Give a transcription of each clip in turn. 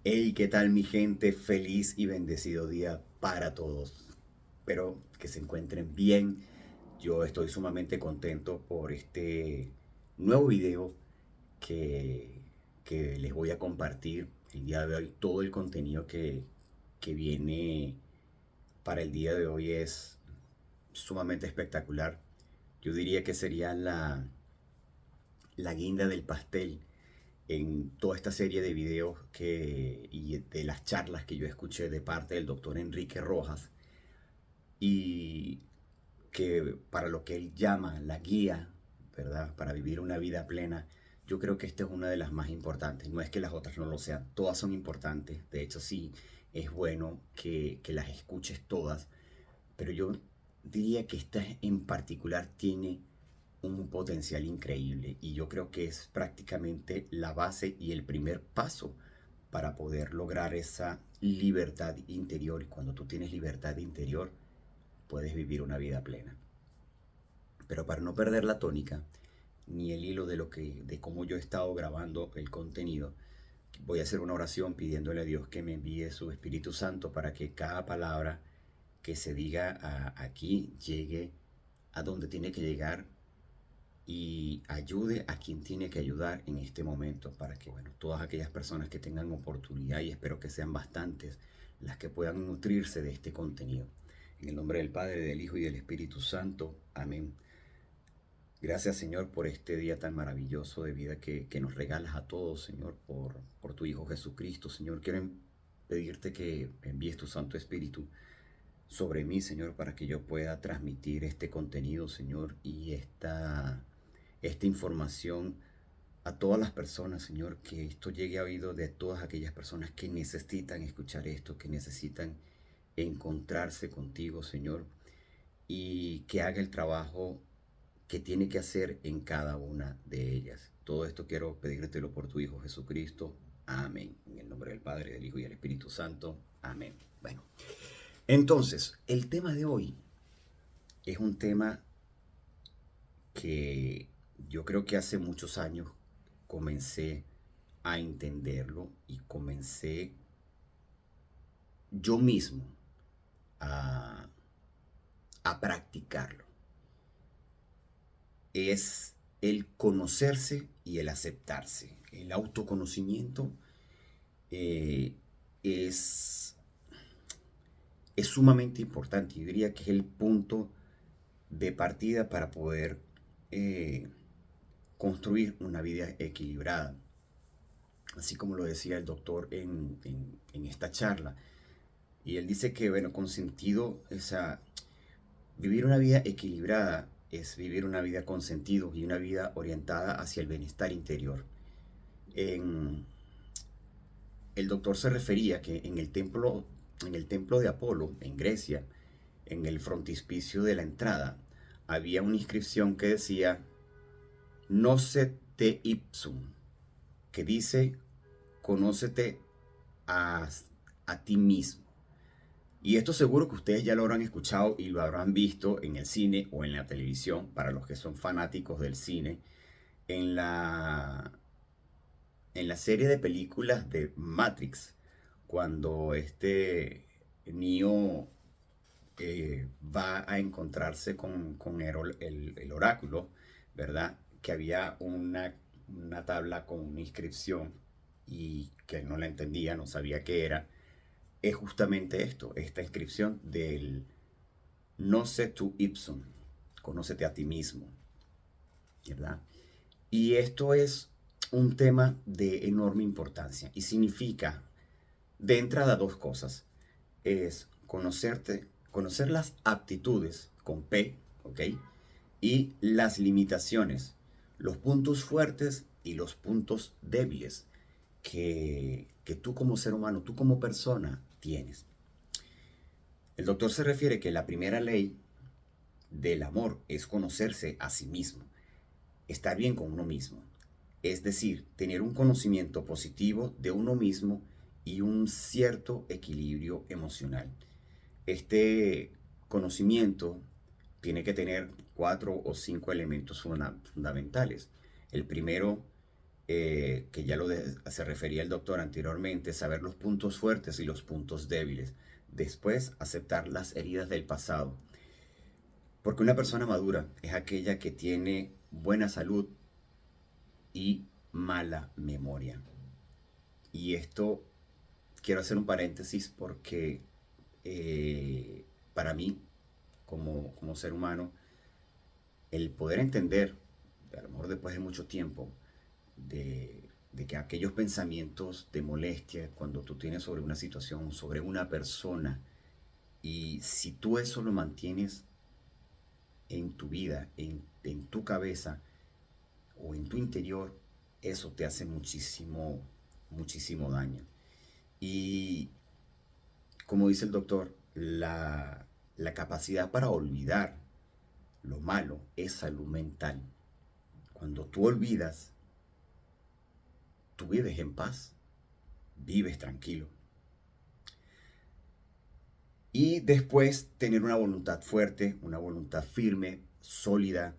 Hey, ¿qué tal mi gente? Feliz y bendecido día para todos. Espero que se encuentren bien. Yo estoy sumamente contento por este nuevo video que, que les voy a compartir el día de hoy. Todo el contenido que viene para el día de hoy es sumamente espectacular. Yo diría que sería la guinda del pastel en toda esta serie de videos y de las charlas que yo escuché de parte del doctor Enrique Rojas y que para lo que él llama la guía, ¿verdad? Para vivir una vida plena, yo creo que esta es una de las más importantes. No es que las otras no lo sean, todas son importantes. De hecho, sí, es bueno que las escuches todas, pero yo diría que esta en particular tiene un potencial increíble y yo creo que es prácticamente la base y el primer paso para poder lograr esa libertad interior. Y cuando tú tienes libertad interior, puedes vivir una vida plena. Pero para no perder la tónica ni el hilo de cómo yo he estado grabando el contenido, voy a hacer una oración pidiéndole a Dios que me envíe su Espíritu Santo para que cada palabra que se diga aquí llegue a donde tiene que llegar y ayude a quien tiene que ayudar en este momento para que, bueno, todas aquellas personas que tengan oportunidad, y espero que sean bastantes, las que puedan nutrirse de este contenido. En el nombre del Padre, del Hijo y del Espíritu Santo. Amén. Gracias, Señor, por este día tan maravilloso de vida que nos regalas a todos, Señor, por tu Hijo Jesucristo. Señor, quiero pedirte que envíes tu Santo Espíritu sobre mí, Señor, para que yo pueda transmitir este contenido, Señor, y esta información a todas las personas, Señor, que esto llegue a oído de todas aquellas personas que necesitan escuchar esto, que necesitan encontrarse contigo, Señor, y que haga el trabajo que tiene que hacer en cada una de ellas. Todo esto quiero pedírtelo por tu Hijo Jesucristo. Amén. En el nombre del Padre, del Hijo y del Espíritu Santo. Amén. Bueno, entonces, el tema de hoy es un tema que yo creo que hace muchos años comencé a entenderlo y comencé yo mismo a, a practicarlo. Es el conocerse y el aceptarse. El autoconocimiento eh, es, es sumamente importante. Yo diría que es el punto de partida para poder eh, construir una vida equilibrada. Así como lo decía el doctor en esta charla. Y él dice que, bueno, con sentido, o sea, vivir una vida equilibrada es vivir una vida con sentido y una vida orientada hacia el bienestar interior. En, el doctor se refería que en el templo de Apolo, en Grecia, en el frontispicio de la entrada, había una inscripción que decía Nocete te ipsum, que dice conócete a, a ti mismo. Y esto seguro que ustedes ya lo habrán escuchado y lo habrán visto en el cine o en la televisión, para los que son fanáticos del cine, en en la serie de películas de Matrix, cuando este Neo va a encontrarse con el oráculo, ¿verdad? Que había una tabla con una inscripción y que no la entendía, no sabía qué era. Es justamente esto, esta inscripción del Noce tu ipsum, conócete a ti mismo, ¿verdad? Y esto es un tema de enorme importancia y significa de entrada dos cosas. Es conocerte, conocer las aptitudes con P, ¿ok? Y las limitaciones, los puntos fuertes y los puntos débiles que tú como ser humano, tú como persona tienes. El doctor se refiere que la primera ley del amor es conocerse a sí mismo, estar bien con uno mismo. Es decir, tener un conocimiento positivo de uno mismo y un cierto equilibrio emocional. Este conocimiento tiene que tener cuatro o cinco elementos fundamentales. El primero que ya se refería el doctor anteriormente, saber los puntos fuertes y los puntos débiles. Después, aceptar las heridas del pasado. Porque una persona madura es aquella que tiene buena salud y mala memoria. Y esto quiero hacer un paréntesis porque para mí, como ser humano, el poder entender, a lo mejor después de mucho tiempo, de que aquellos pensamientos de molestia, cuando tú tienes sobre una situación, sobre una persona, y si tú eso lo mantienes en tu vida, en tu cabeza o en tu interior, eso te hace muchísimo, muchísimo daño. Y como dice el doctor, la capacidad para olvidar lo malo es salud mental. Cuando tú olvidas, tú vives en paz, vives tranquilo. Y después tener una voluntad fuerte, una voluntad firme, sólida,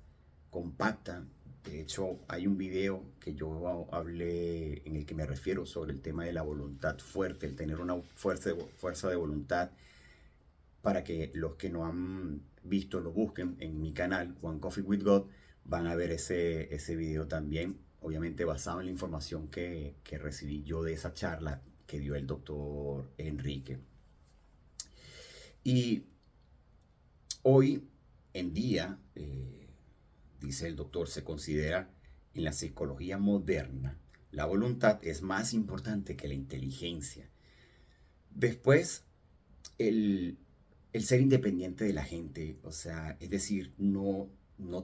compacta. De hecho, hay un video que yo hablé en el que me refiero sobre el tema de la voluntad fuerte, el tener una fuerza de voluntad, para que los que no han visto lo busquen en mi canal, One Coffee with God, van a ver ese video también, obviamente basado en la información que recibí yo de esa charla que dio el doctor Enrique. Y hoy en día, dice el doctor, se considera en la psicología moderna, la voluntad es más importante que la inteligencia. Después, el, el ser independiente de la gente, o sea, es decir, no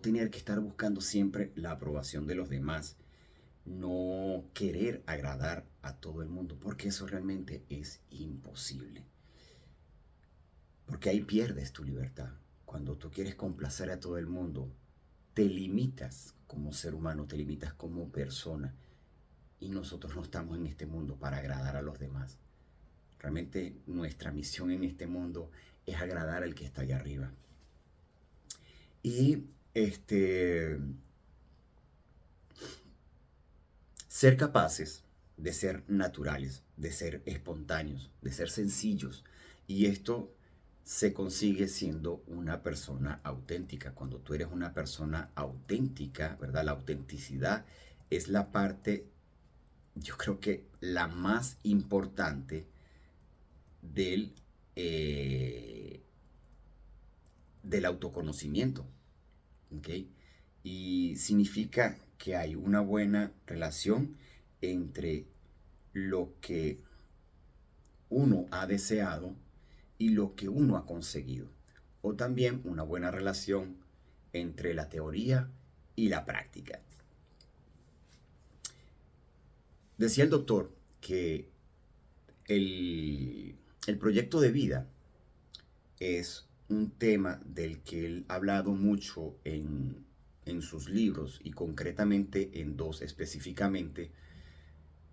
tener que estar buscando siempre la aprobación de los demás, no querer agradar a todo el mundo, porque eso realmente es imposible. Porque ahí pierdes tu libertad. Cuando tú quieres complacer a todo el mundo, te limitas como ser humano, te limitas como persona. Y nosotros no estamos en este mundo para agradar a los demás. Realmente nuestra misión en este mundo es agradar al que está allá arriba. Y ser capaces de ser naturales, de ser espontáneos, de ser sencillos. Y esto se consigue siendo una persona auténtica. Cuando tú eres una persona auténtica, ¿verdad? La autenticidad es la parte, yo creo que la más importante del, eh, del autoconocimiento. ¿Ok? Y significa que hay una buena relación entre lo que uno ha deseado y lo que uno ha conseguido. O también una buena relación entre la teoría y la práctica. Decía el doctor que el proyecto de vida es un tema del que él ha hablado mucho en sus libros y concretamente en dos específicamente.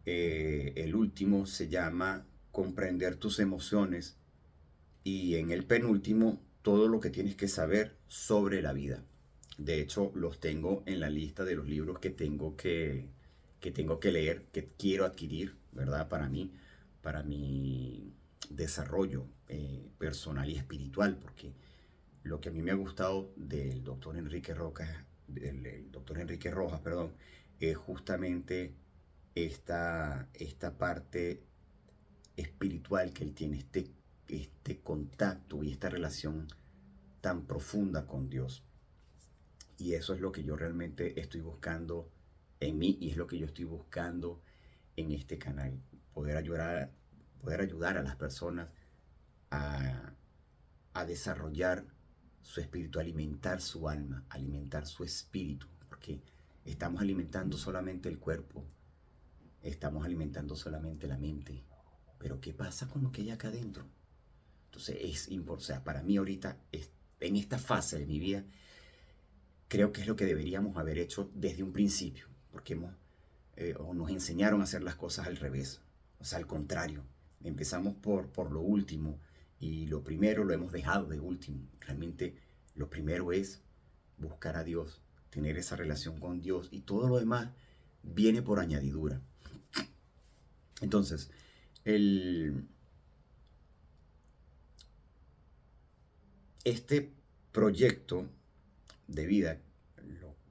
El último se llama Comprender tus emociones y en el penúltimo todo lo que tienes que saber sobre la vida. De hecho, los tengo en la lista de los libros que tengo que leer, que quiero adquirir, ¿verdad? Para mi desarrollo personal y espiritual, porque lo que a mí me ha gustado del doctor Enrique Rojas, del doctor Enrique Rojas, perdón, es justamente esta parte espiritual que él tiene, este contacto y esta relación tan profunda con Dios. Y eso es lo que yo realmente estoy buscando en mí y es lo que yo estoy buscando en este canal. Poder ayudar a las personas a, a desarrollar su espíritu, alimentar su alma, alimentar su espíritu. Porque estamos alimentando solamente el cuerpo, estamos alimentando solamente la mente. Pero ¿qué pasa con lo que hay acá adentro? Entonces es importante, o sea, para mí ahorita, en esta fase de mi vida, creo que es lo que deberíamos haber hecho desde un principio, porque o nos enseñaron a hacer las cosas al revés, o sea, al contrario. Empezamos por lo último y lo primero lo hemos dejado de último. Realmente lo primero es buscar a Dios, tener esa relación con Dios y todo lo demás viene por añadidura. Entonces, el, este proyecto de vida,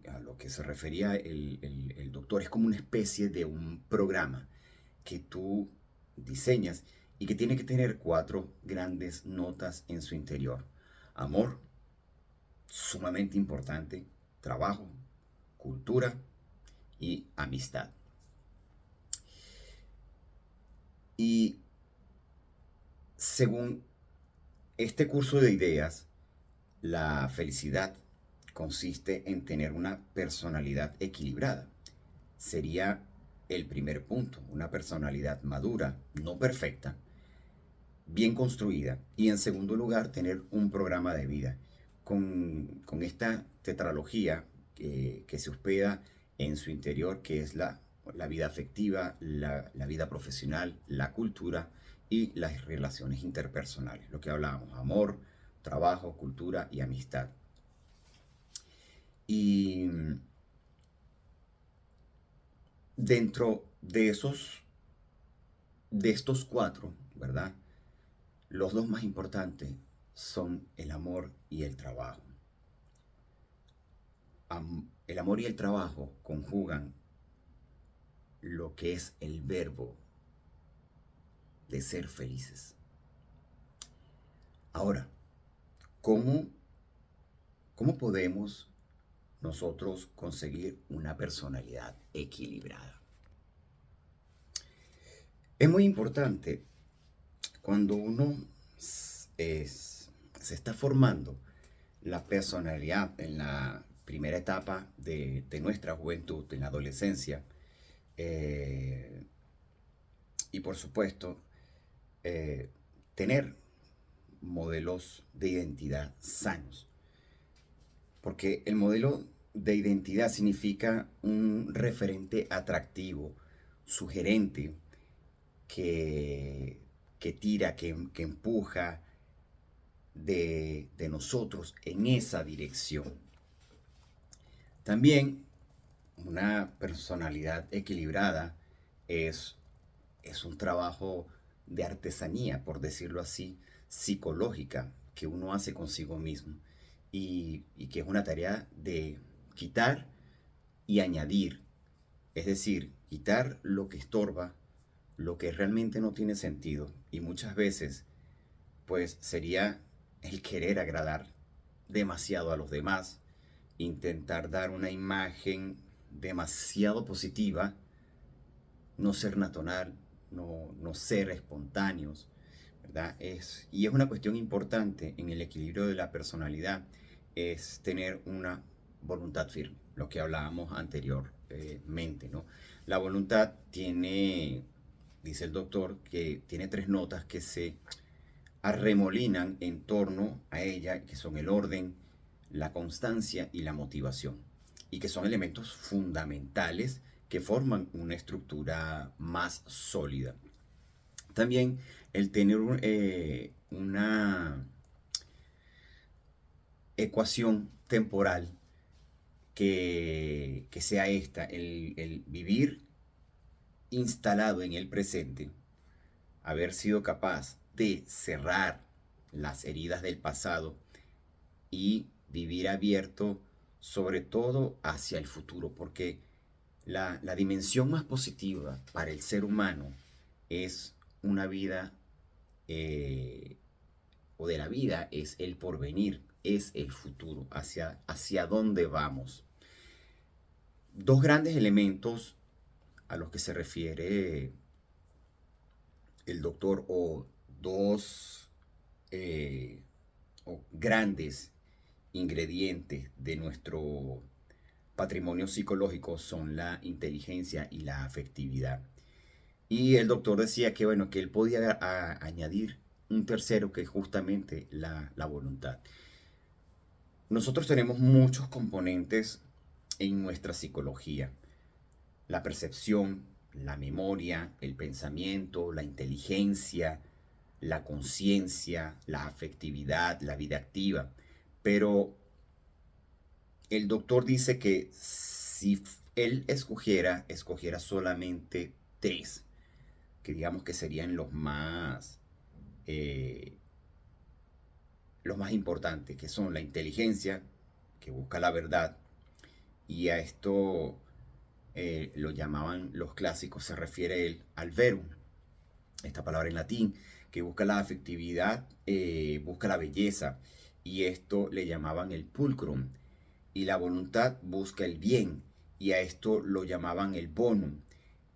a lo que se refería el doctor, es como una especie de un programa que tú diseñas y que tiene que tener cuatro grandes notas en su interior. Amor, sumamente importante, trabajo, cultura y amistad. Y según este curso de ideas, la felicidad consiste en tener una personalidad equilibrada. Sería el primer punto, una personalidad madura, no perfecta, bien construida. Y en segundo lugar, tener un programa de vida. Con esta tetralogía que se hospeda en su interior, que es la vida afectiva, la vida profesional, la cultura y las relaciones interpersonales. Lo que hablábamos, amor, trabajo, cultura y amistad. Y dentro de estos cuatro, ¿verdad? Los dos más importantes son el amor y el trabajo. El amor y el trabajo conjugan lo que es el verbo de ser felices. Ahora, ¿cómo, cómo podemos nosotros conseguir una personalidad equilibrada? Es muy importante cuando uno se está formando la personalidad en la primera etapa de nuestra juventud, en la adolescencia, eh, y por supuesto, eh, tener modelos de identidad sanos. Porque el modelo de identidad significa un referente atractivo, sugerente, que, que tira, que empuja de nosotros en esa dirección. También una personalidad equilibrada es, es un trabajo de artesanía, por decirlo así, psicológica, que uno hace consigo mismo y que es una tarea de quitar y añadir, es decir, quitar lo que estorba, lo que realmente no tiene sentido y muchas veces pues sería el querer agradar demasiado a los demás, intentar dar una imagen demasiado positiva, no ser natural, no ser espontáneos, ¿verdad? Y es una cuestión importante en el equilibrio de la personalidad, es tener una voluntad firme, lo que hablábamos anteriormente, ¿no? La voluntad tiene, dice el doctor, que tiene tres notas que se arremolinan en torno a ella, que son el orden, la constancia y la motivación, y que son elementos fundamentales que forman una estructura más sólida. También el tener una ecuación temporal que sea esta, el vivir instalado en el presente, haber sido capaz de cerrar las heridas del pasado y vivir abierto sobre todo hacia el futuro, porque la dimensión más positiva para el ser humano es una vida, eh, o de la vida, es el porvenir, es el futuro, hacia dónde vamos. Dos grandes elementos a los que se refiere el doctor, o dos eh, o grandes ingredientes de nuestro patrimonio psicológico son la inteligencia y la afectividad. Y el doctor decía que, bueno, que él podía añadir un tercero, que es justamente la voluntad. Nosotros tenemos muchos componentes en nuestra psicología: la percepción, la memoria, el pensamiento, la inteligencia, la conciencia, la afectividad, la vida activa. Pero el doctor dice que si él escogiera solamente tres, que digamos que serían eh, los más importantes, que son la inteligencia, que busca la verdad, y a esto lo llamaban los clásicos, se refiere él al verum, esta palabra en latín, que busca la afectividad, busca la belleza, y esto le llamaban el pulcrum, y la voluntad busca el bien, y a esto lo llamaban el bonum,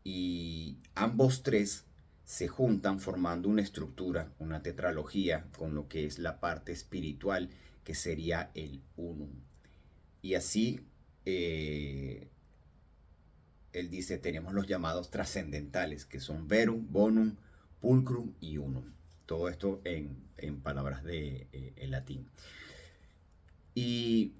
y ambos tres se juntan formando una estructura, una tetralogía, con lo que es la parte espiritual, que sería el unum. Y así, eh, él dice, tenemos los llamados trascendentales, que son verum, bonum, pulcrum y unum. Todo esto en palabras de el latín. Y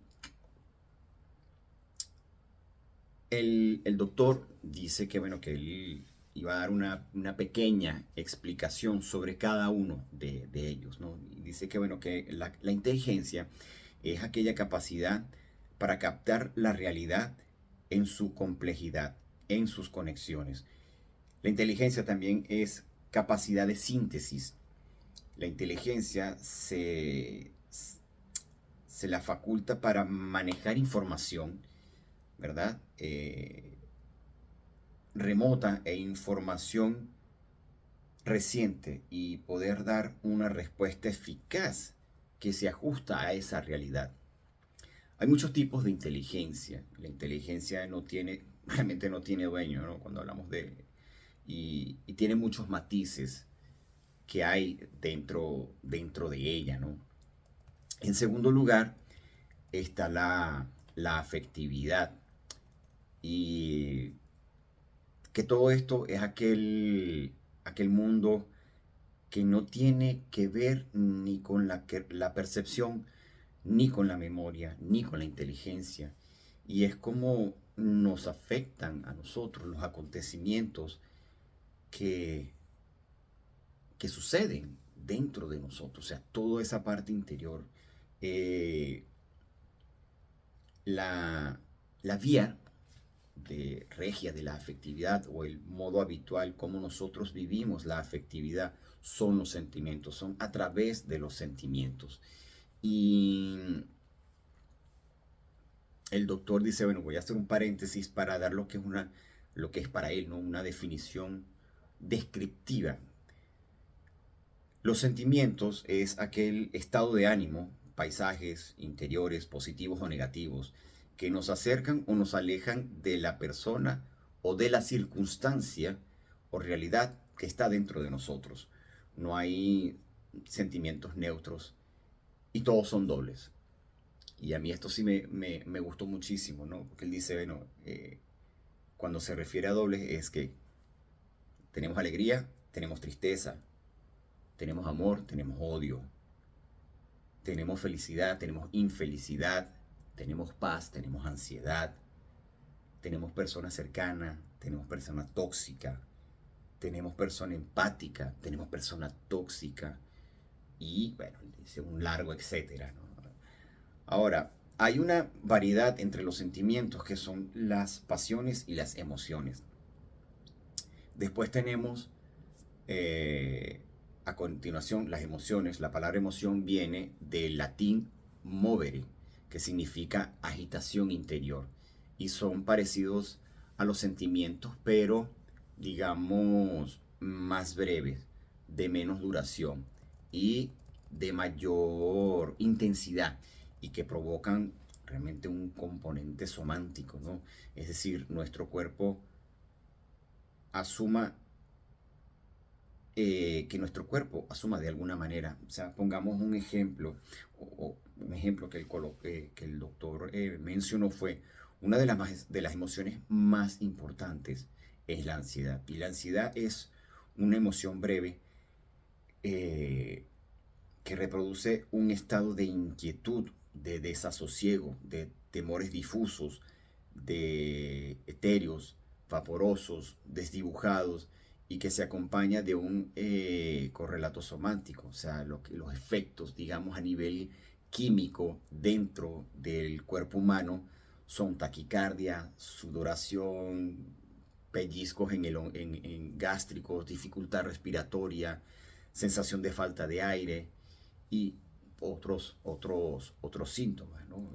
el doctor dice que, bueno, que él iba a dar una pequeña explicación sobre cada uno de ellos, ¿no? Y dice que, bueno, que la inteligencia es aquella capacidad para captar la realidad en su complejidad, en sus conexiones. La inteligencia también es capacidad de síntesis. La inteligencia se la faculta para manejar información, ¿verdad? Remota e información reciente y poder dar una respuesta eficaz que se ajusta a esa realidad. Hay muchos tipos de inteligencia. La inteligencia realmente no tiene dueño, ¿no? Cuando hablamos y tiene muchos matices que hay dentro de ella, ¿no? En segundo lugar está la afectividad, y que todo esto es aquel mundo que no tiene que ver ni con la percepción, ni con la memoria, ni con la inteligencia. Y es como nos afectan a nosotros los acontecimientos que, que suceden dentro de nosotros. O sea, toda esa parte interior. Eh, la, la vía de regia de la afectividad, o el modo habitual como nosotros vivimos la afectividad, son los sentimientos, son a través de los sentimientos. Y el doctor dice, bueno, voy a hacer un paréntesis para dar lo que es para él, ¿no? Una definición descriptiva. Los sentimientos es aquel estado de ánimo, paisajes interiores positivos o negativos, que nos acercan o nos alejan de la persona o de la circunstancia o realidad que está dentro de nosotros. No hay sentimientos neutros y todos son dobles. Y a mí esto sí me gustó muchísimo, ¿no? Porque él dice, bueno, cuando se refiere a dobles es que tenemos alegría, tenemos tristeza, tenemos amor, tenemos odio, tenemos felicidad, tenemos infelicidad, tenemos paz, tenemos ansiedad, tenemos personas cercanas, tenemos persona tóxica, tenemos persona empática, tenemos persona tóxica y, bueno, dice un largo etcétera, ¿no? Ahora, hay una variedad entre los sentimientos que son las pasiones y las emociones. Después tenemos a continuación las emociones. La palabra emoción viene del latín movere, que significa agitación interior, y son parecidos a los sentimientos, pero digamos más breves, de menos duración y de mayor intensidad, y que provocan realmente un componente somántico, ¿no? Es decir, nuestro cuerpo asuma que nuestro cuerpo asuma de alguna manera. O sea, pongamos un ejemplo, o un ejemplo que el doctor mencionó fue una de las emociones más importantes es la ansiedad. Y la ansiedad es una emoción breve eh, que reproduce un estado de inquietud, de desasosiego, de temores difusos, de etéreos, vaporosos, desdibujados, y que se acompaña de un correlato somántico, o sea, los efectos, digamos, a nivel químico dentro del cuerpo humano son taquicardia, sudoración, pellizcos en gástricos, dificultad respiratoria, sensación de falta de aire y otros síntomas, ¿no?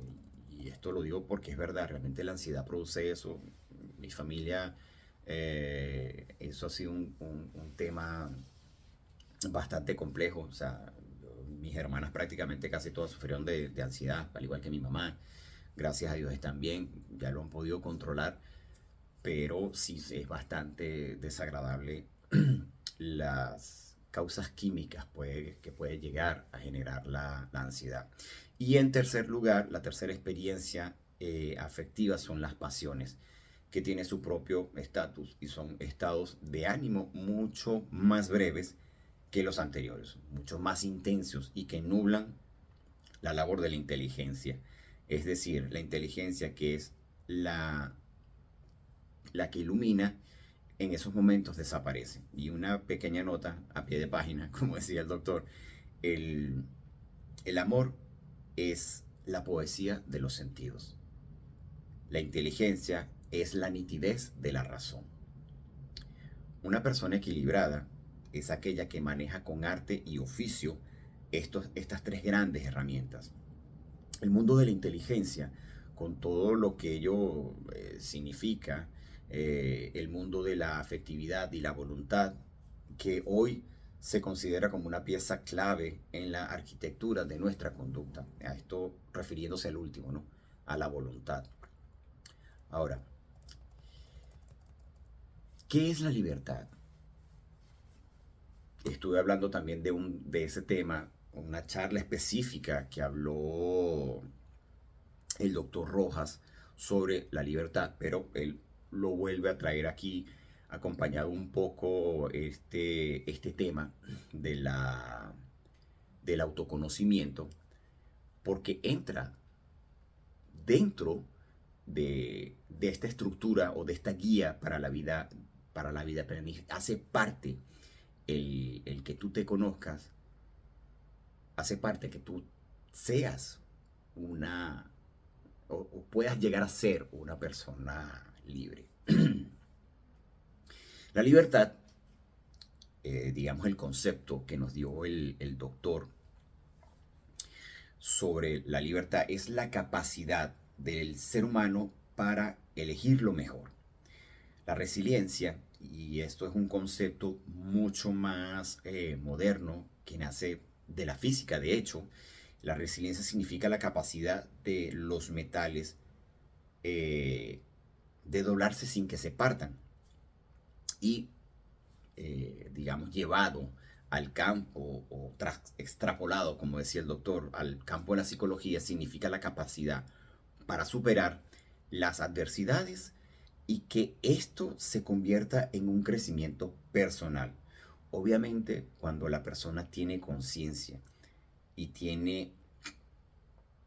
Y esto lo digo porque es verdad, realmente la ansiedad produce eso. Mi familia, eso ha sido un tema bastante complejo. O sea, mis hermanas prácticamente casi todas sufrieron de ansiedad, al igual que mi mamá. Gracias a Dios están bien, ya lo han podido controlar, pero sí es bastante desagradable las causas químicas que puede llegar a generar la ansiedad. Y en tercer lugar, la tercera experiencia afectiva son las pasiones, que tiene su propio estatus y son estados de ánimo mucho más breves que los anteriores, mucho más intensos y que nublan la labor de la inteligencia. Es decir, la inteligencia que es la que ilumina, en esos momentos desaparece. Y una pequeña nota a pie de página, como decía el doctor, el, el amor es la poesía de los sentidos. La inteligencia es la nitidez de la razón. Una persona equilibrada es aquella que maneja con arte y oficio estas tres grandes herramientas. El mundo de la inteligencia, con todo lo que ello significa, el mundo de la afectividad y la voluntad, que hoy se considera como una pieza clave en la arquitectura de nuestra conducta. A esto refiriéndose al último, ¿no? A la voluntad. Ahora, ¿qué es la libertad? Estuve hablando también de ese tema, una charla específica que habló el doctor Rojas sobre la libertad, pero él lo vuelve a traer aquí, acompañado un poco este tema de del autoconocimiento, porque entra dentro de esta estructura o de esta guía para la vida plena. Hace parte el que tú te conozcas, hace parte que tú seas una o puedas llegar a ser una persona libre. La libertad, digamos el concepto que nos dio el doctor sobre la libertad, es la capacidad del ser humano para elegir lo mejor. La resiliencia, y esto es un concepto mucho más moderno que nace de la física, de hecho, la resiliencia significa la capacidad de los metales eh, de doblarse sin que se partan y, digamos, llevado al campo o extrapolado, como decía el doctor, al campo de la psicología, significa la capacidad para superar las adversidades y que esto se convierta en un crecimiento personal. Obviamente, cuando la persona tiene conciencia y tiene,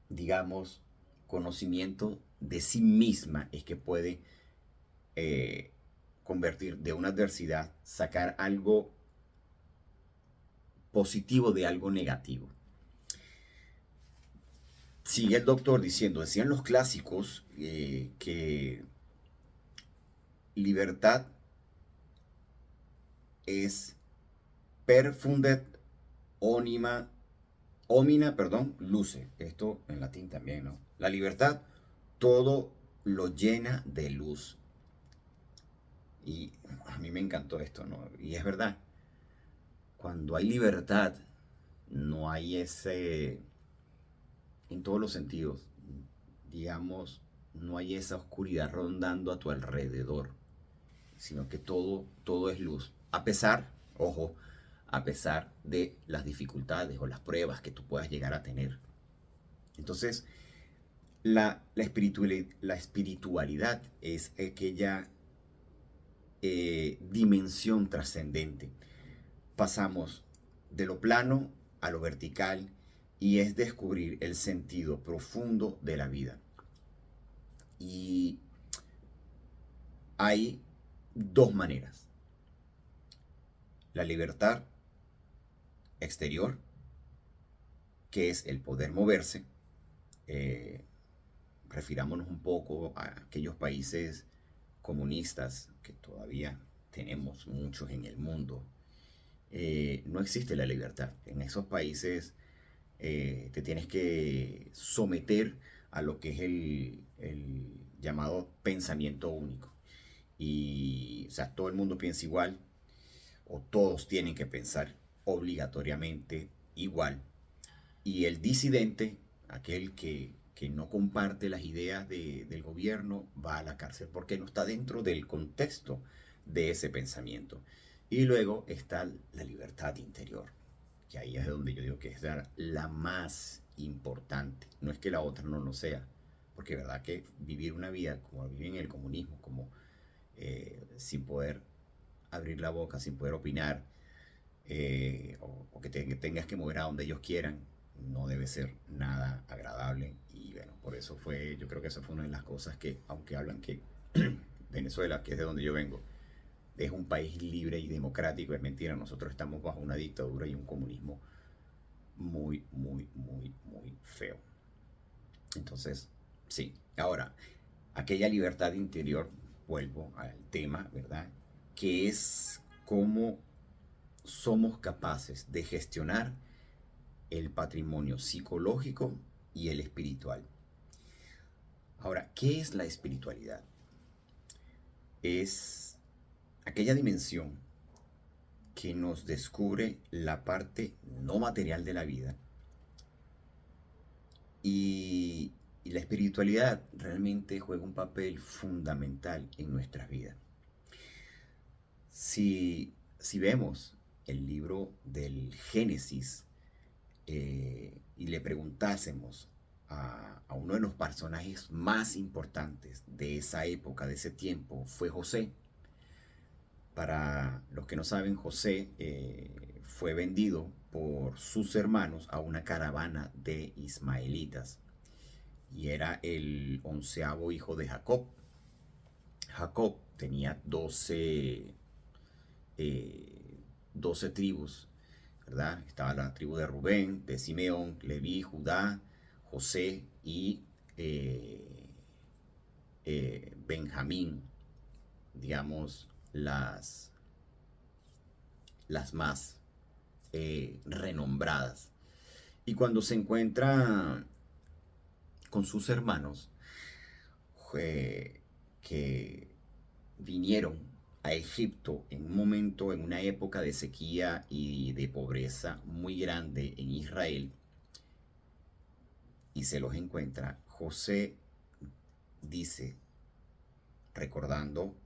digamos, conocimiento de sí misma, es que puede eh, convertir de una adversidad, sacar algo positivo de algo negativo. Sigue el doctor diciendo, decían los clásicos que libertad es perfundet onima, omina, perdón, luce. Esto en latín también, ¿no? La libertad todo lo llena de luz. Y a mí me encantó esto, ¿no? Y es verdad, cuando hay libertad, no hay ese, en todos los sentidos, digamos, no hay esa oscuridad rondando a tu alrededor, sino que todo es luz. A pesar, ojo, a pesar de las dificultades o las pruebas que tú puedas llegar a tener. Entonces, la espiritualidad es aquella dimensión trascendente. Pasamos de lo plano a lo vertical y es descubrir el sentido profundo de la vida. Y hay dos maneras. La libertad exterior, que es el poder moverse, refirámonos un poco a aquellos países comunistas que todavía tenemos muchos en el mundo, no existe la libertad. En esos países te tienes que someter a lo que es el llamado pensamiento único. Y, o sea, todo el mundo piensa igual, o todos tienen que pensar obligatoriamente igual. Y el disidente, aquel que no comparte las ideas del gobierno, va a la cárcel porque no está dentro del contexto de ese pensamiento. Y luego está la libertad interior, que ahí es donde yo digo que es la más importante. No es que la otra no lo sea, porque es verdad que vivir una vida como viven en el comunismo, como sin poder abrir la boca, sin poder opinar, o que tengas que mover a donde ellos quieran, no debe ser nada agradable. Y bueno, por eso fue, yo creo que esa fue una de las cosas que, aunque hablan que Venezuela, que es de donde yo vengo, es un país libre y democrático, es mentira. Nosotros estamos bajo una dictadura y un comunismo muy, muy, muy, muy feo. Entonces, sí. Ahora, aquella libertad interior, vuelvo al tema, ¿verdad? Que es cómo somos capaces de gestionar el patrimonio psicológico y el espiritual. Ahora, ¿qué es la espiritualidad? Es aquella dimensión que nos descubre la parte no material de la vida. Y la espiritualidad realmente juega un papel fundamental en nuestras vidas. Si vemos el libro del Génesis y le preguntásemos a uno de los personajes más importantes de esa época, de ese tiempo, fue José. Para los que no saben, José fue vendido por sus hermanos a una caravana de ismaelitas y era el 11º hijo de Jacob. Jacob tenía 12 tribus, ¿verdad? Estaba la tribu de Rubén, de Simeón, Leví, Judá, José y Benjamín, digamos, las más renombradas. Y cuando se encuentra con sus hermanos que vinieron a Egipto en un momento, en una época de sequía y de pobreza muy grande en Israel, y se los encuentra, José dice, recordando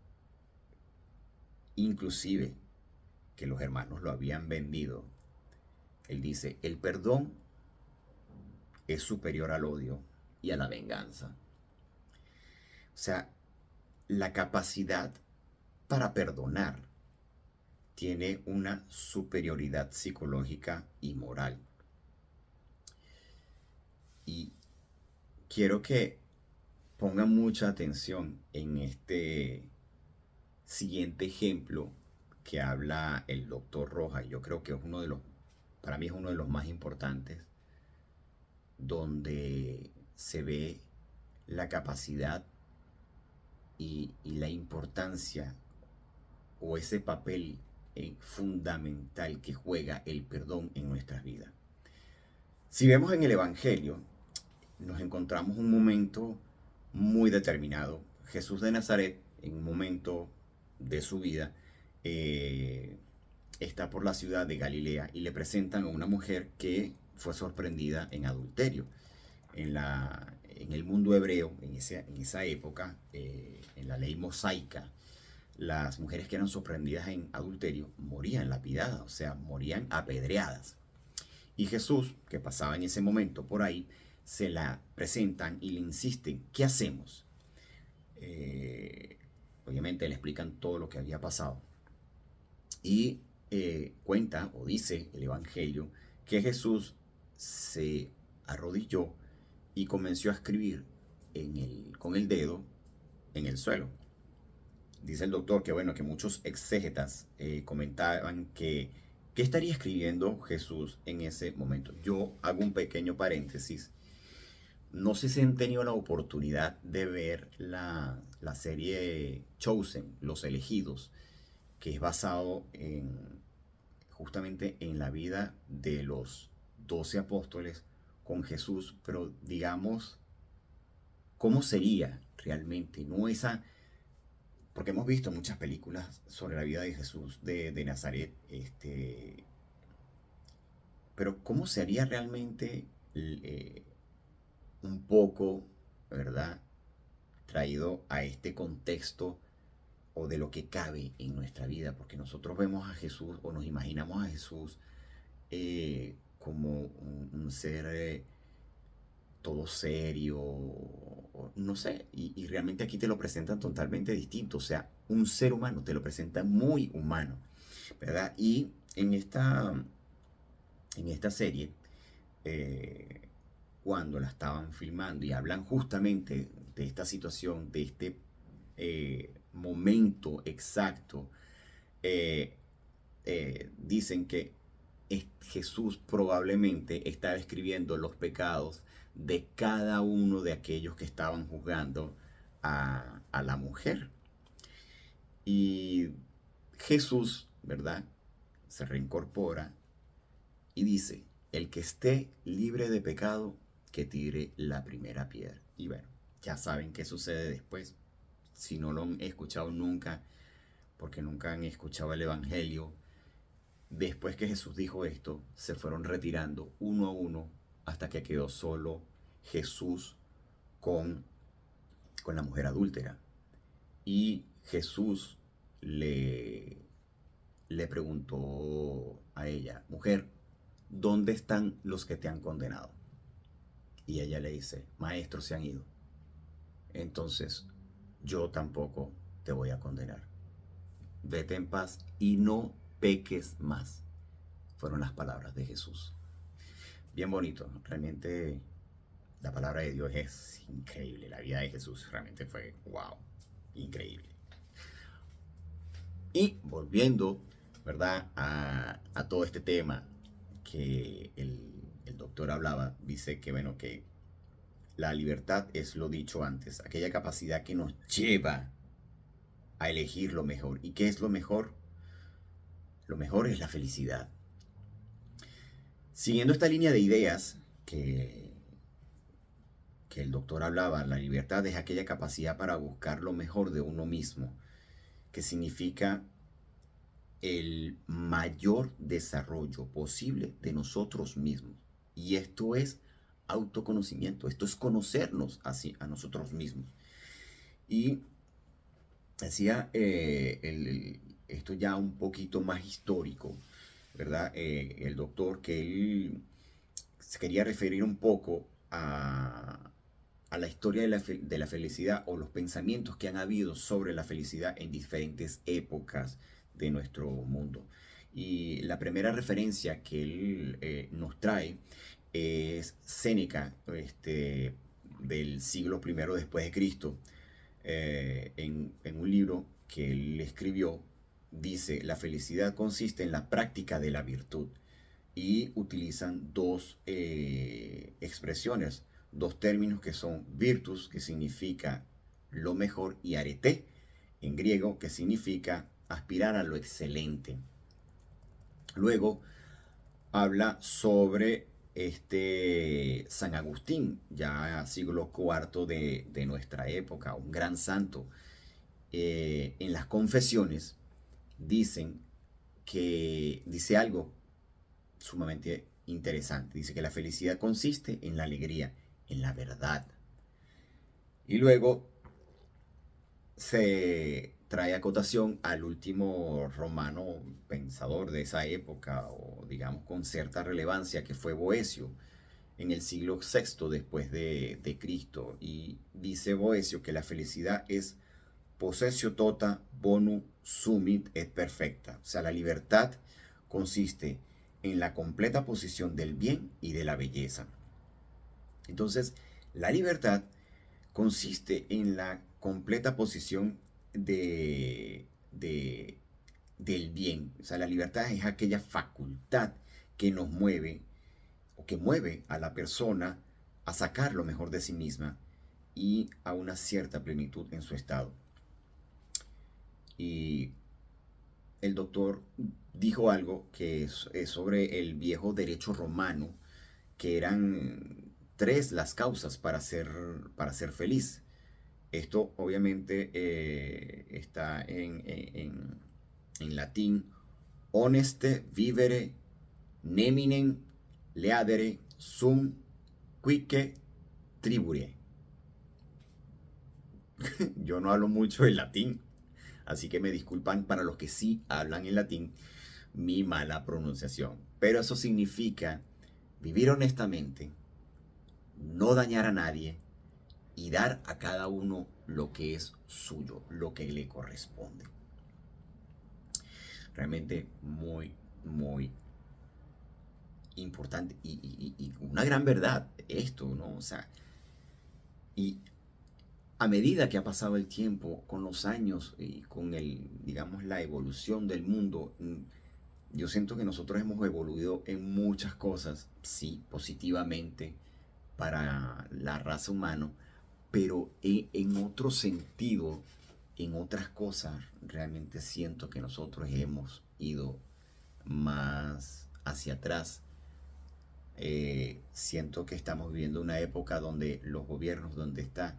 inclusive que los hermanos lo habían vendido, él dice, el perdón es superior al odio y a la venganza. O sea, la capacidad para perdonar tiene una superioridad psicológica y moral. Y quiero que pongan mucha atención en este siguiente ejemplo que habla el doctor Rojas. Yo creo que es uno de los, para mí es uno de los más importantes, donde se ve la capacidad y la importancia o ese papel fundamental que juega el perdón en nuestras vidas. Si vemos en el Evangelio, nos encontramos un momento muy determinado. Jesús de Nazaret, en un momento de su vida, está por la ciudad de Galilea y le presentan a una mujer que fue sorprendida en adulterio. En el mundo hebreo, en esa época, en la ley mosaica, las mujeres que eran sorprendidas en adulterio morían lapidadas, o sea, morían apedreadas. Y Jesús, que pasaba en ese momento por ahí, se la presentan y le insisten, ¿qué hacemos? Obviamente le explican todo lo que había pasado. Y cuenta o dice el Evangelio que Jesús se arrodilló y comenzó a escribir con el dedo en el suelo. Dice el doctor que bueno, que muchos exégetas comentaban que ¿qué estaría escribiendo Jesús en ese momento? Yo hago un pequeño paréntesis no sé si han tenido la oportunidad de ver la serie Chosen, Los Elegidos, que es basado justamente en la vida de los 12 apóstoles con Jesús, pero digamos, ¿cómo sería realmente? No esa, porque hemos visto muchas películas sobre la vida de Jesús de Nazaret, pero ¿cómo sería realmente un poco, ¿verdad? Traído a este contexto o de lo que cabe en nuestra vida, porque nosotros vemos a Jesús o nos imaginamos a Jesús como un ser todo serio, o no sé, y realmente aquí te lo presentan totalmente distinto, o sea, un ser humano, te lo presentan muy humano, ¿verdad? Y en esta serie, eh, cuando la estaban filmando y hablan justamente de esta situación, de este momento exacto, eh, dicen que Jesús probablemente estaba escribiendo los pecados de cada uno de aquellos que estaban juzgando a la mujer. Y Jesús, ¿verdad? Se reincorpora y dice, el que esté libre de pecado, que tire la primera piedra. Y bueno, ya saben qué sucede después. Si no lo han escuchado nunca, porque nunca han escuchado el Evangelio, después que Jesús dijo esto, se fueron retirando uno a uno hasta que quedó solo Jesús con, con la mujer adúltera. Y Jesús le preguntó a ella, mujer, ¿dónde están los que te han condenado? Y ella le dice, maestros, se han ido. Entonces, yo tampoco te voy a condenar. Vete en paz y no peques más. Fueron las palabras de Jesús. Bien bonito, realmente la palabra de Dios es increíble. La vida de Jesús realmente fue, wow, increíble. Y volviendo, ¿verdad? A todo este tema que el doctor hablaba, dice que, bueno, que la libertad es lo dicho antes, aquella capacidad que nos lleva a elegir lo mejor. ¿Y qué es lo mejor? Lo mejor es la felicidad. Siguiendo esta línea de ideas que el doctor hablaba, la libertad es aquella capacidad para buscar lo mejor de uno mismo, que significa el mayor desarrollo posible de nosotros mismos. Y esto es autoconocimiento, esto es conocernos así a nosotros mismos. Y decía esto ya un poquito más histórico, ¿verdad? El doctor que él se quería referir un poco a la historia de la felicidad o los pensamientos que han habido sobre la felicidad en diferentes épocas de nuestro mundo. Y la primera referencia que él nos trae es Séneca, del siglo I después de Cristo, en un libro que él escribió, dice, la felicidad consiste en la práctica de la virtud. Y utilizan dos expresiones, dos términos que son virtus, que significa lo mejor, y arete, en griego, que significa aspirar a lo excelente. Luego habla sobre San Agustín, ya siglo IV de nuestra época, un gran santo. En las confesiones dice algo sumamente interesante. Dice que la felicidad consiste en la alegría, en la verdad. Y luego se trae a cotación al último romano pensador de esa época, o digamos con cierta relevancia, que fue Boecio, en el siglo VI después de Cristo. Y dice Boecio que la felicidad es possessio tota bonum sumit et perfecta. O sea, la libertad consiste en la completa posición del bien y de la belleza. Entonces, la libertad consiste en la completa posición del bien. O sea, la libertad es aquella facultad que nos mueve o que mueve a la persona a sacar lo mejor de sí misma y a una cierta plenitud en su estado. Y el doctor dijo algo que es sobre el viejo derecho romano, que eran tres las causas para ser feliz. Esto obviamente está en latín: honeste vivere neminem leadere sum quique tribure. Yo no hablo mucho el latín, así que me disculpan para los que sí hablan en latín mi mala pronunciación. Pero eso significa vivir honestamente, no dañar a nadie y dar a cada uno lo que es suyo, lo que le corresponde. Realmente muy, muy importante y una gran verdad esto, ¿no? O sea, y a medida que ha pasado el tiempo, con los años y con digamos, la evolución del mundo, yo siento que nosotros hemos evoluido en muchas cosas, sí, positivamente para la raza humana, pero en otro sentido, en otras cosas, realmente siento que nosotros hemos ido más hacia atrás. Siento que estamos viviendo una época donde los gobiernos, donde está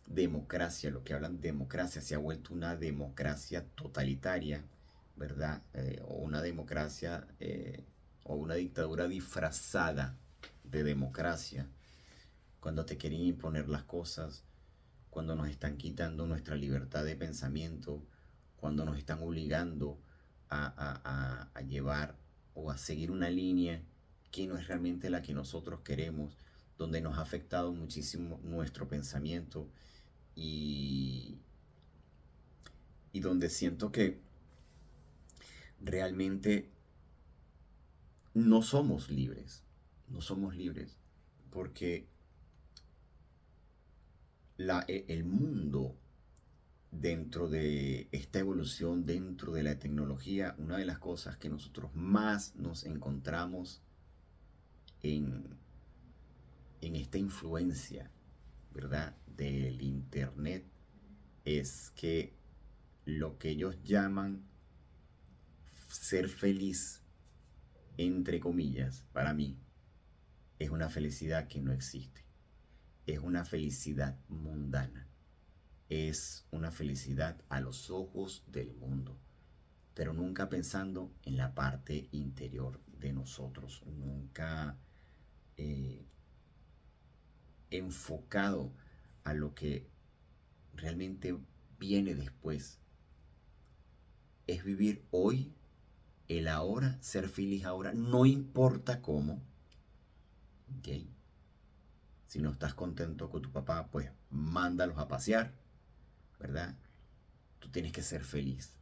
democracia, lo que hablan de democracia, se ha vuelto una democracia totalitaria, ¿verdad? O una democracia o una dictadura disfrazada de democracia, cuando te quieren imponer las cosas, cuando nos están quitando nuestra libertad de pensamiento, cuando nos están obligando a llevar o a seguir una línea que no es realmente la que nosotros queremos, donde nos ha afectado muchísimo nuestro pensamiento y, y donde siento que realmente no somos libres, no somos libres, porque el mundo dentro de esta evolución, dentro de la tecnología, una de las cosas que nosotros más nos encontramos en, en esta influencia, ¿verdad?, del Internet, es que lo que ellos llaman ser feliz, entre comillas, para mí, es una felicidad que no existe. Es una felicidad mundana. Es una felicidad a los ojos del mundo, pero nunca pensando en la parte interior de nosotros, nunca enfocado a lo que realmente viene después. Es vivir hoy, el ahora, ser feliz ahora, no importa cómo. ¿Okay? Si no estás contento con tu papá, pues mándalos a pasear, ¿verdad? Tú tienes que ser feliz.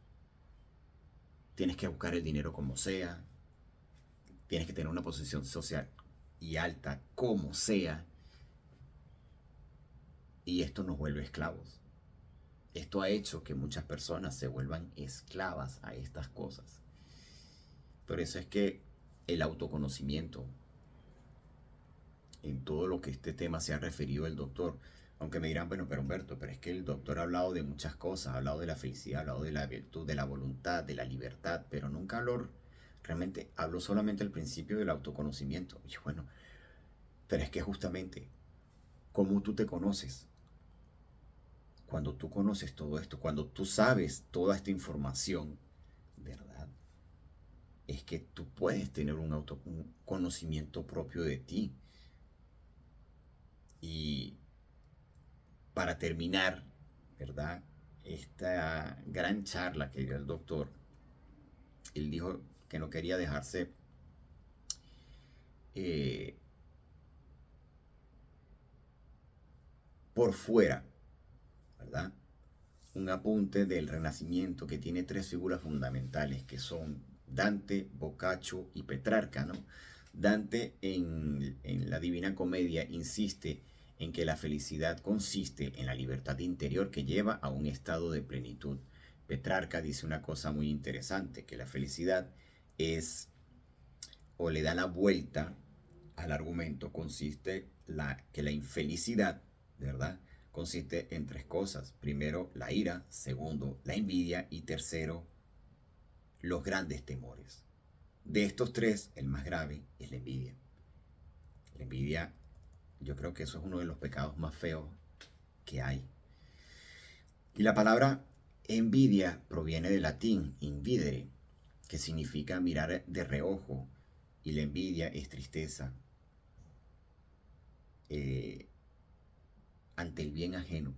Tienes que buscar el dinero como sea. Tienes que tener una posición social y alta como sea. Y esto nos vuelve esclavos. Esto ha hecho que muchas personas se vuelvan esclavas a estas cosas. Por eso es que el autoconocimiento, en todo lo que este tema se ha referido el doctor, aunque me dirán, bueno, pero Humberto, pero es que el doctor ha hablado de muchas cosas, ha hablado de la felicidad, ha hablado de la virtud, de la voluntad, de la libertad, pero nunca habló, realmente habló solamente al principio del autoconocimiento. Y bueno, pero es que justamente, ¿cómo tú te conoces? Cuando tú conoces todo esto, cuando tú sabes toda esta información, ¿verdad? Es que tú puedes tener un conocimiento propio de ti. Y para terminar, ¿verdad? Esta gran charla que dio el doctor, él dijo que no quería dejarse eh, por fuera, ¿verdad? Un apunte del Renacimiento que tiene tres figuras fundamentales que son Dante, Boccaccio y Petrarca, ¿no? Dante en la Divina Comedia insiste en que la felicidad consiste en la libertad interior que lleva a un estado de plenitud. Petrarca dice una cosa muy interesante, que la felicidad es o le da la vuelta al argumento consiste que la infelicidad, ¿verdad? Consiste en tres cosas. Primero, la ira. Segundo, la envidia. Y tercero, los grandes temores. De estos tres, el más grave es la envidia. La envidia, yo creo que eso es uno de los pecados más feos que hay. Y la palabra envidia proviene del latín invidere, que significa mirar de reojo, y la envidia es tristeza eh, ante el bien ajeno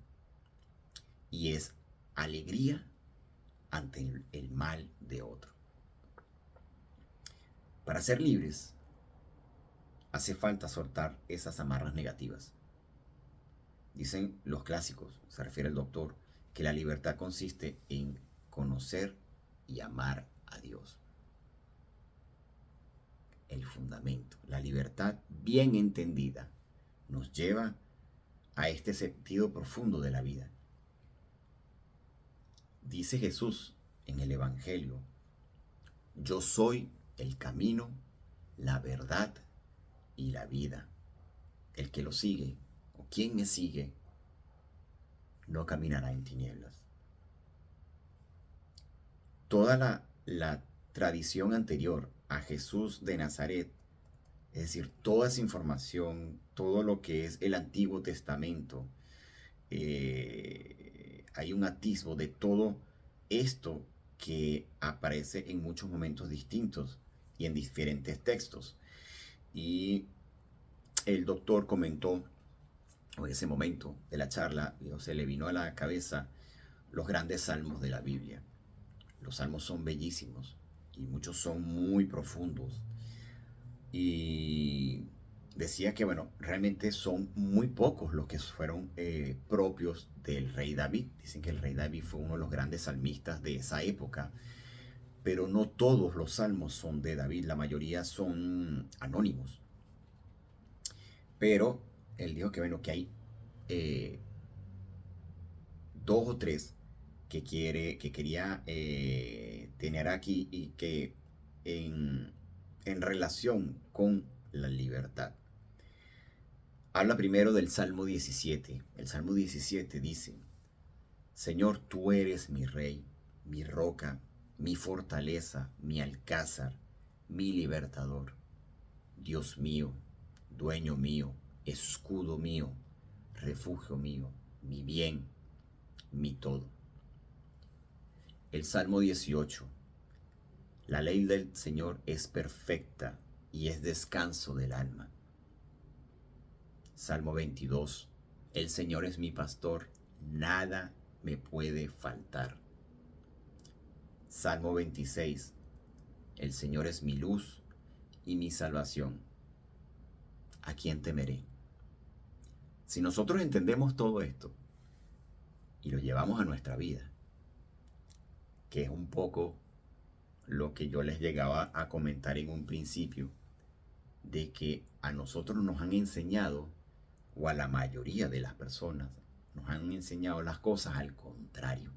y es alegría ante el mal de otro. Para ser libres hace falta soltar esas amarras negativas. Dicen los clásicos, se refiere el doctor, que la libertad consiste en conocer y amar a Dios. El fundamento, la libertad bien entendida, nos lleva a este sentido profundo de la vida. Dice Jesús en el Evangelio: yo soy el camino, la verdad y la vida. El que lo sigue, o quien me sigue, no caminará en tinieblas. Toda la tradición anterior a Jesús de Nazaret, es decir, toda esa información, todo lo que es el Antiguo Testamento, hay un atisbo de todo esto que aparece en muchos momentos distintos y en diferentes textos. Y el doctor comentó, en ese momento de la charla, se le vino a la cabeza los grandes salmos de la Biblia. Los salmos son bellísimos y muchos son muy profundos. Y decía que, bueno, realmente son muy pocos los que fueron propios del rey David. Dicen que el rey David fue uno de los grandes salmistas de esa época, pero no todos los salmos son de David, la mayoría son anónimos. Pero él dijo que, bueno, que hay dos o tres que quería tener aquí y que en relación con la libertad. Habla primero del Salmo 17. El Salmo 17 dice: Señor, tú eres mi rey, mi roca, mi fortaleza, mi alcázar, mi libertador. Dios mío, dueño mío, escudo mío, refugio mío, mi bien, mi todo. El Salmo 18. La ley del Señor es perfecta y es descanso del alma. Salmo 22. El Señor es mi pastor, nada me puede faltar. Salmo 26. El Señor es mi luz y mi salvación. ¿A quién temeré? Si nosotros entendemos todo esto y lo llevamos a nuestra vida, que es un poco lo que yo les llegaba a comentar en un principio, de que a nosotros nos han enseñado, o a la mayoría de las personas, nos han enseñado las cosas al contrario.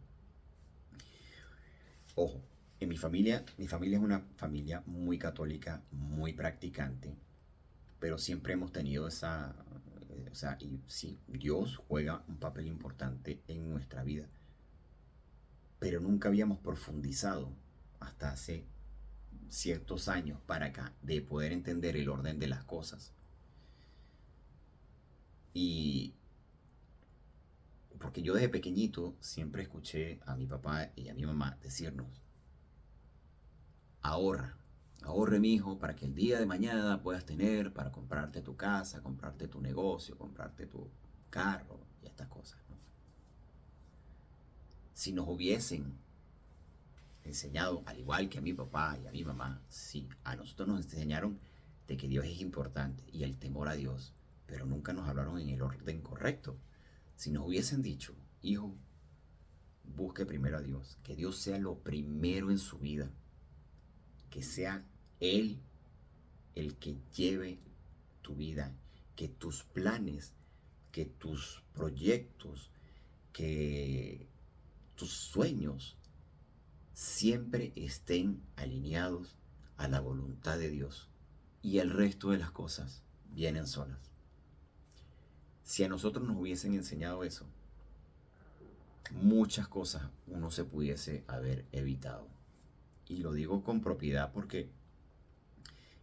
Ojo, en mi familia es una familia muy católica, muy practicante, pero siempre hemos tenido esa, o sea, y sí, Dios juega un papel importante en nuestra vida, pero nunca habíamos profundizado hasta hace ciertos años para acá de poder entender el orden de las cosas. Y porque yo desde pequeñito siempre escuché a mi papá y a mi mamá decirnos: ahorra, ahorre mi hijo para que el día de mañana puedas tener para comprarte tu casa, comprarte tu negocio, comprarte tu carro y estas cosas, ¿no? Si nos hubiesen enseñado, al igual que a mi papá y a mi mamá, sí, a nosotros nos enseñaron de que Dios es importante y el temor a Dios, pero nunca nos hablaron en el orden correcto. Si nos hubiesen dicho: hijo, busque primero a Dios, que Dios sea lo primero en su vida, que sea Él el que lleve tu vida, que tus planes, que tus proyectos, que tus sueños siempre estén alineados a la voluntad de Dios, y el resto de las cosas vienen solas. Si a nosotros nos hubiesen enseñado eso, muchas cosas uno se pudiese haber evitado. Y lo digo con propiedad porque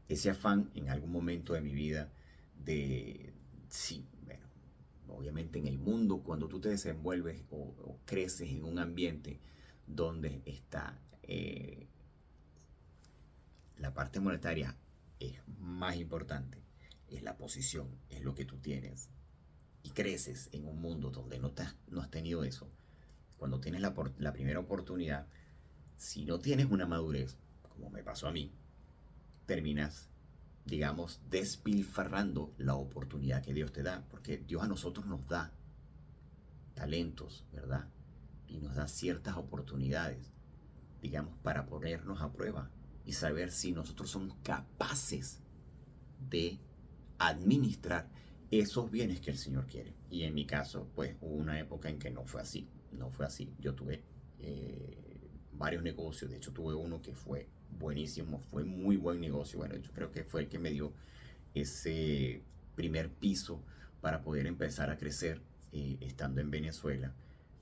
ese afán en algún momento de mi vida de, sí, bueno, obviamente en el mundo, cuando tú te desenvuelves o creces en un ambiente donde está la parte monetaria es más importante, es la posición, es lo que tú tienes, y creces en un mundo donde no has tenido eso, cuando tienes la primera oportunidad, si no tienes una madurez, como me pasó a mí, terminas, digamos, despilfarrando la oportunidad que Dios te da, porque Dios a nosotros nos da talentos, ¿verdad? Y nos da ciertas oportunidades, digamos, para ponernos a prueba y saber si nosotros somos capaces de administrar esos bienes que el Señor quiere. Y en mi caso, pues hubo una época en que no fue así, no fue así. Yo tuve varios negocios, de hecho tuve uno que fue buenísimo, fue muy buen negocio. Bueno, yo creo que fue el que me dio ese primer piso para poder empezar a crecer estando en Venezuela.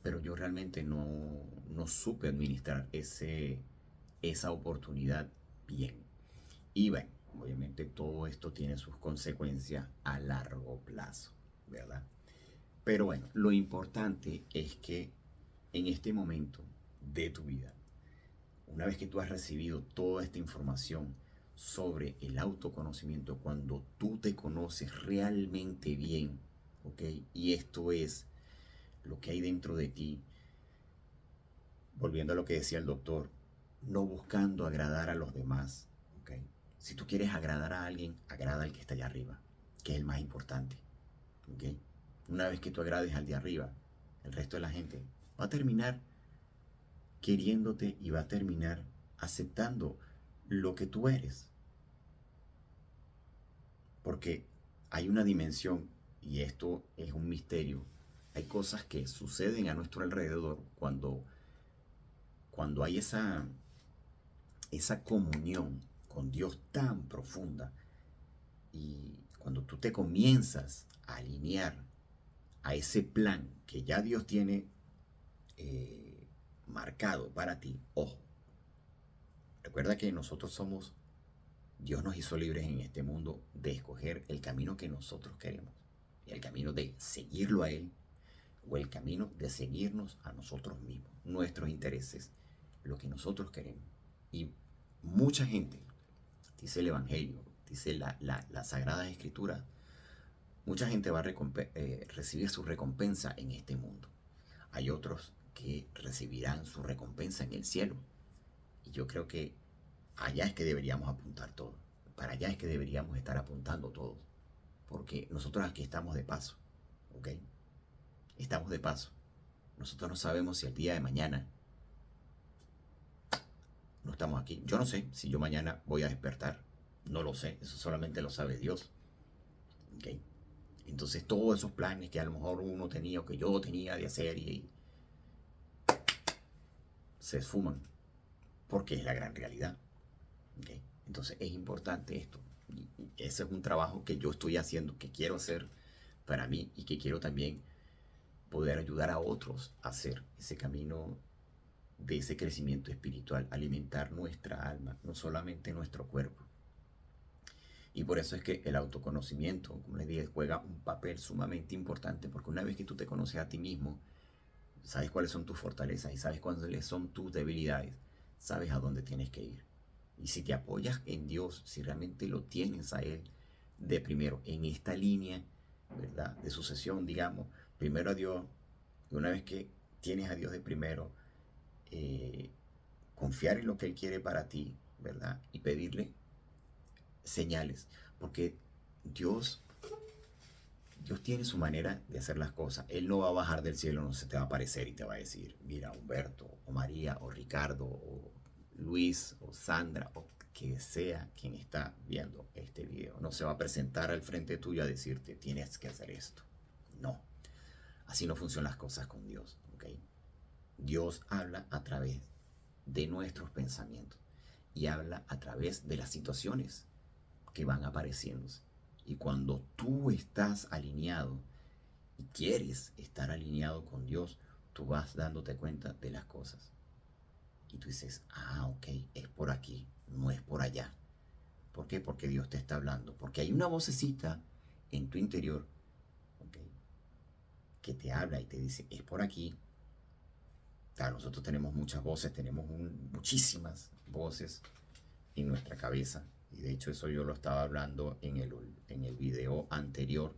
Pero yo realmente no supe administrar esa oportunidad bien. Y bueno, obviamente todo esto tiene sus consecuencias a largo plazo, ¿verdad? Pero bueno, lo importante es que en este momento de tu vida, una vez que tú has recibido toda esta información sobre el autoconocimiento, cuando tú te conoces realmente bien, ¿ok? Y esto es lo que hay dentro de ti, volviendo a lo que decía el doctor, no buscando agradar a los demás, ¿ok? Si tú quieres agradar a alguien, agrada al que está allá arriba, que es el más importante, ¿ok? Una vez que tú agrades al de arriba, el resto de la gente va a terminar queriéndote y va a terminar aceptando lo que tú eres. Porque hay una dimensión, y esto es un misterio, hay cosas que suceden a nuestro alrededor cuando hay esa comunión con Dios tan profunda y cuando tú te comienzas a alinear a ese plan que ya Dios tiene marcado para ti, ojo, recuerda que nosotros somos, Dios nos hizo libres en este mundo de escoger el camino que nosotros queremos, el camino de seguirlo a Él o el camino de seguirnos a nosotros mismos, nuestros intereses, lo que nosotros queremos. Y mucha gente, dice el Evangelio, dice la Sagrada Escritura, mucha gente va a recibir su recompensa en este mundo. Hay otros que recibirán su recompensa en el cielo. Y yo creo que allá es que deberíamos apuntar todo. Para allá es que deberíamos estar apuntando todos. Porque nosotros aquí estamos de paso. ¿Ok? Estamos de paso. Nosotros no sabemos si el día de mañana no estamos aquí. Yo no sé si yo mañana voy a despertar. No lo sé. Eso solamente lo sabe Dios. ¿Ok? Entonces todos esos planes que a lo mejor uno tenía o que yo tenía de hacer y se esfuman. Porque es la gran realidad. ¿Okay? Entonces es importante esto. Y ese es un trabajo que yo estoy haciendo, que quiero hacer para mí y que quiero también poder ayudar a otros a hacer ese camino de ese crecimiento espiritual, alimentar nuestra alma, no solamente nuestro cuerpo. Y por eso es que el autoconocimiento, como les dije, juega un papel sumamente importante, porque una vez que tú te conoces a ti mismo, sabes cuáles son tus fortalezas y sabes cuáles son tus debilidades, sabes a dónde tienes que ir. Y si te apoyas en Dios, si realmente lo tienes a Él de primero, en esta línea, ¿verdad? De sucesión, digamos, primero a Dios, y una vez que tienes a Dios de primero, confiar en lo que Él quiere para ti, ¿verdad? Y pedirle señales, porque Dios, Dios tiene su manera de hacer las cosas. Él no va a bajar del cielo, no se te va a aparecer y te va a decir, mira, Humberto, o María, o Ricardo, o Luis, o Sandra, o que sea quien está viendo este video. No se va a presentar al frente tuyo a decirte, tienes que hacer esto. No, así no funcionan las cosas con Dios, ¿ok? Dios habla a través de nuestros pensamientos y habla a través de las situaciones que van apareciendo. Y cuando tú estás alineado y quieres estar alineado con Dios, tú vas dándote cuenta de las cosas. Y tú dices, ah, ok, es por aquí, no es por allá. ¿Por qué? Porque Dios te está hablando. Porque hay una vocecita en tu interior, ¿ok?, que te habla y te dice, es por aquí. Claro, nosotros tenemos muchas voces, tenemos muchísimas voces en nuestra cabeza. Y de hecho eso yo lo estaba hablando en el video anterior,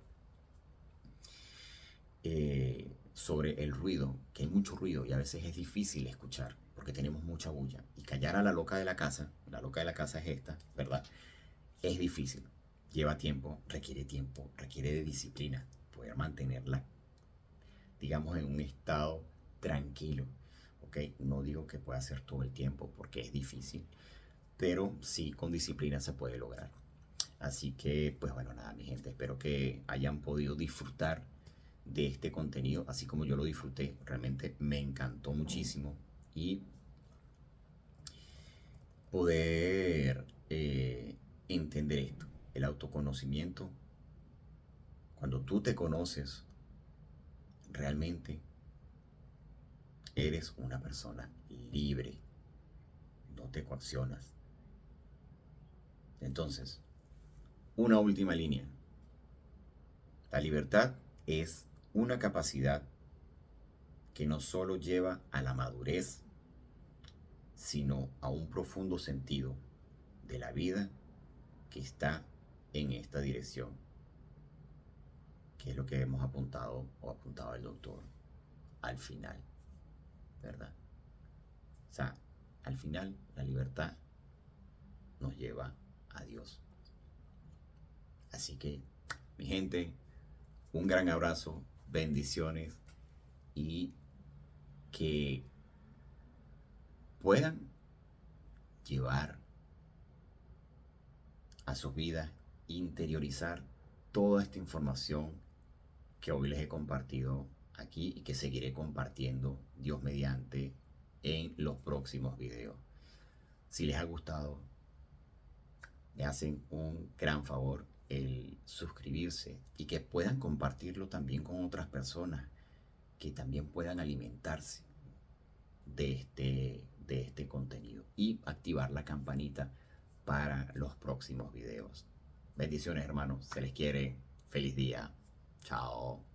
sobre el ruido, que hay mucho ruido y a veces es difícil escuchar porque tenemos mucha bulla. Y callar a la loca de la casa es esta, ¿verdad? Es difícil, lleva tiempo, requiere de disciplina, poder mantenerla, digamos, en un estado tranquilo, ¿ok? No digo que pueda ser todo el tiempo porque es difícil, pero sí con disciplina se puede lograr. Así que, pues bueno, nada, mi gente, espero que hayan podido disfrutar de este contenido, así como yo lo disfruté. Realmente me encantó muchísimo y poder entender esto, el autoconocimiento. Cuando tú te conoces, realmente eres una persona libre, no te coaccionas. Entonces, una última línea. La libertad es una capacidad que no solo lleva a la madurez, sino a un profundo sentido de la vida que está en esta dirección, que es lo que hemos apuntado o apuntaba el doctor al final, ¿verdad? O sea, al final la libertad nos lleva a Dios. Así que, mi gente, un gran abrazo, bendiciones y que puedan llevar a sus vidas, interiorizar toda esta información que hoy les he compartido aquí y que seguiré compartiendo, Dios mediante, en los próximos videos. Si les ha gustado, me hacen un gran favor el suscribirse y que puedan compartirlo también con otras personas que también puedan alimentarse de este contenido y activar la campanita para los próximos videos. Bendiciones, hermanos. Se les quiere. Feliz día. Chao.